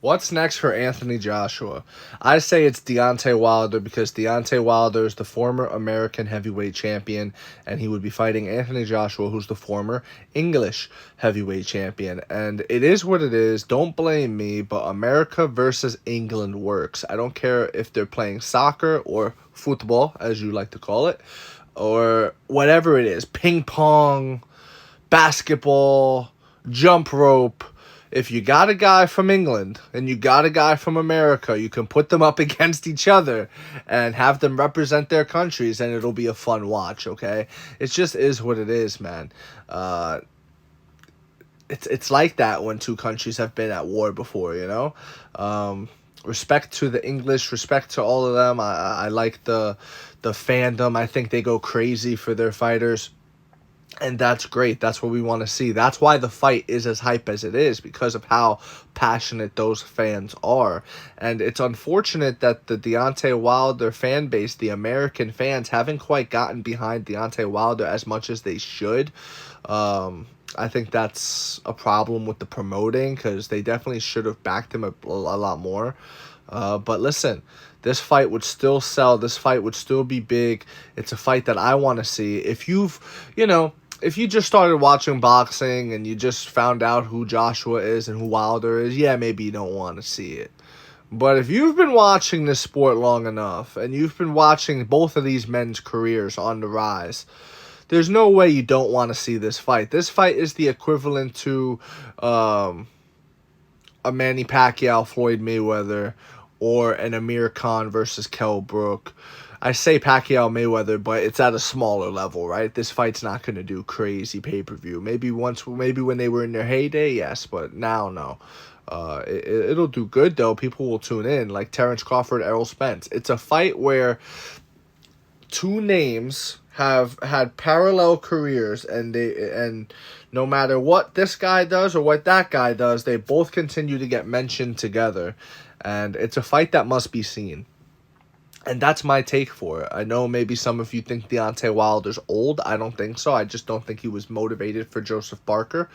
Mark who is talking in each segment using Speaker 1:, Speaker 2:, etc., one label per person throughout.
Speaker 1: What's next for Anthony Joshua? I say it's Deontay Wilder because Deontay Wilder is the former American heavyweight champion, and he would be fighting Anthony Joshua, who's the former English heavyweight champion. And it is what it is. Don't blame me, but America versus England works. I don't care if they're playing soccer or football, as you like to call it, or whatever it is, ping pong, basketball, jump rope. If you got a guy from England and you got a guy from America, you can put them up against each other and have them represent their countries, and it'll be a fun watch, okay? It just is what it is, man. It's like that when two countries have been at war before, you know? Respect to the English, respect to all of them. I like the fandom. I think they go crazy for their fighters. And that's great. That's what we want to see. That's why the fight is as hype as it is, because of how passionate those fans are. And it's unfortunate that the Deontay Wilder fan base, the American fans, haven't quite gotten behind Deontay Wilder as much as they should. I think that's a problem with the promoting, because they definitely should have backed him a lot more. But listen, this fight would still sell. This fight would still be big. It's a fight that I want to see. If if you just started watching boxing and you just found out who Joshua is and who Wilder is, yeah, maybe you don't want to see it. But if you've been watching this sport long enough and you've been watching both of these men's careers on the rise, there's no way you don't want to see this fight. This fight is the equivalent to a Manny Pacquiao, Floyd Mayweather, or an Amir Khan versus Kell Brook. I say Pacquiao Mayweather, but it's at a smaller level, right? This fight's not going to do crazy pay-per-view. Maybe when they were in their heyday, yes, but now, no. It'll do good, though. People will tune in, like Terrence Crawford, Errol Spence. It's a fight where two names have had parallel careers, and no matter what this guy does or what that guy does, they both continue to get mentioned together. And it's a fight that must be seen. And that's my take for it. I know maybe some of you think Deontay Wilder's old. I don't think so. I just don't think he was motivated for Joseph Parker.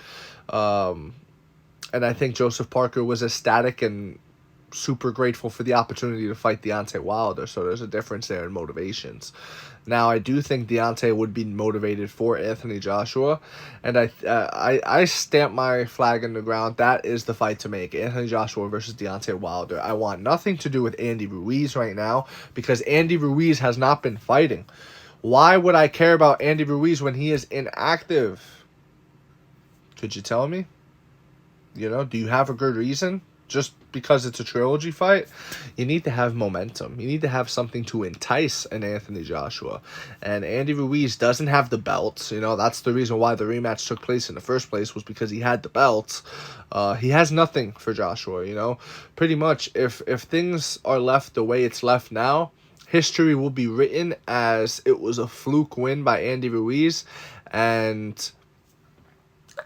Speaker 1: And I think Joseph Parker was ecstatic and super grateful for the opportunity to fight Deontay Wilder. So there's a difference there in motivations. Now, I do think Deontay would be motivated for Anthony Joshua, and I stamp my flag in the ground. That is the fight to make: Anthony Joshua versus Deontay Wilder. I want nothing to do with Andy Ruiz right now, because Andy Ruiz has not been fighting. Why would I care about Andy Ruiz when he is inactive? Could you tell me? Do you have a good reason? Just because it's a trilogy fight? You need to have momentum. You need to have something to entice an Anthony Joshua. And Andy Ruiz doesn't have the belts. That's the reason why the rematch took place in the first place, was because he had the belts. He has nothing for Joshua, Pretty much, if things are left the way it's left now, history will be written as it was a fluke win by Andy Ruiz, and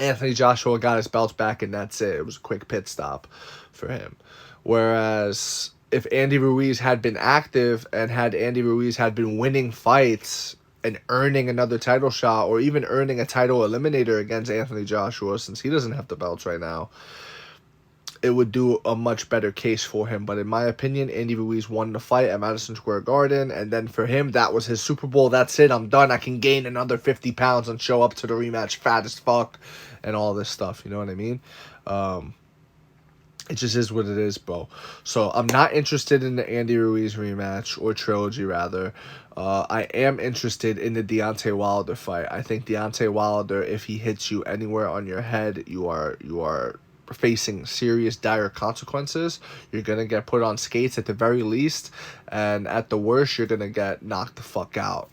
Speaker 1: Anthony Joshua got his belts back, and that's it. It was a quick pit stop for him. Whereas if Andy Ruiz had been active, and had Andy Ruiz had been winning fights and earning another title shot, or even earning a title eliminator against Anthony Joshua, since he doesn't have the belts right now, it would do a much better case for him. But in my opinion, Andy Ruiz won the fight at Madison Square Garden, and then for him, that was his Super Bowl. That's it. I'm done. I can gain another 50 pounds and show up to the rematch fat as fuck and all this stuff. You know what I mean? It just is what it is, bro. So I'm not interested in the Andy Ruiz rematch, or trilogy, rather. I am interested in the Deontay Wilder fight. I think Deontay Wilder, if he hits you anywhere on your head, you are facing serious, dire consequences. You're going to get put on skates at the very least, and at the worst, you're going to get knocked the fuck out,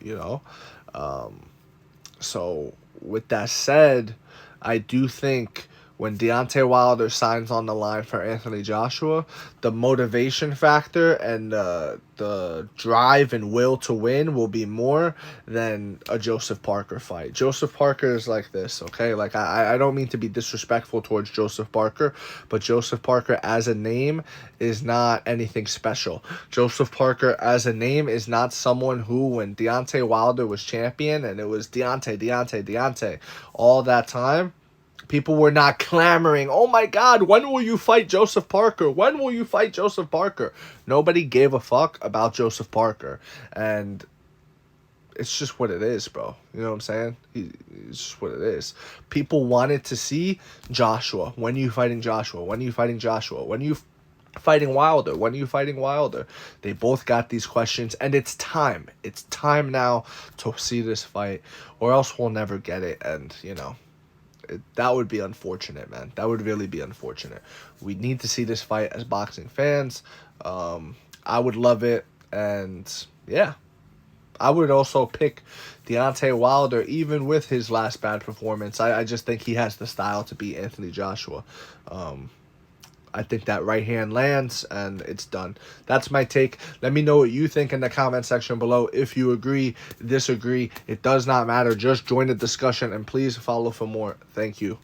Speaker 1: So with that said, I do think when Deontay Wilder signs on the line for Anthony Joshua, the motivation factor and the drive and will to win will be more than a Joseph Parker fight. Joseph Parker is like this, okay? Like, I don't mean to be disrespectful towards Joseph Parker, but Joseph Parker as a name is not anything special. Joseph Parker as a name is not someone who, when Deontay Wilder was champion and it was Deontay all that time, People were not clamoring, oh my God, when will you fight Joseph Parker? When will you fight Joseph Parker? Nobody gave a fuck about Joseph Parker. And it's just what it is, bro. You know what I'm saying? It's just what it is. People wanted to see Joshua. When are you fighting Joshua? When are you fighting Joshua? When are you fighting Wilder? When are you fighting Wilder? They both got these questions, and it's time. It's time now to see this fight, or else we'll never get it. And, you know, that would be unfortunate, man. That would really be unfortunate. We need to see this fight as boxing fans. I would love it, and yeah. I would also pick Deontay Wilder, even with his last bad performance. I just think he has the style to beat Anthony Joshua. I think that right hand lands, and it's done. That's my take. Let me know what you think in the comment section below. If you agree, disagree, it does not matter. Just join the discussion, and please follow for more. Thank you.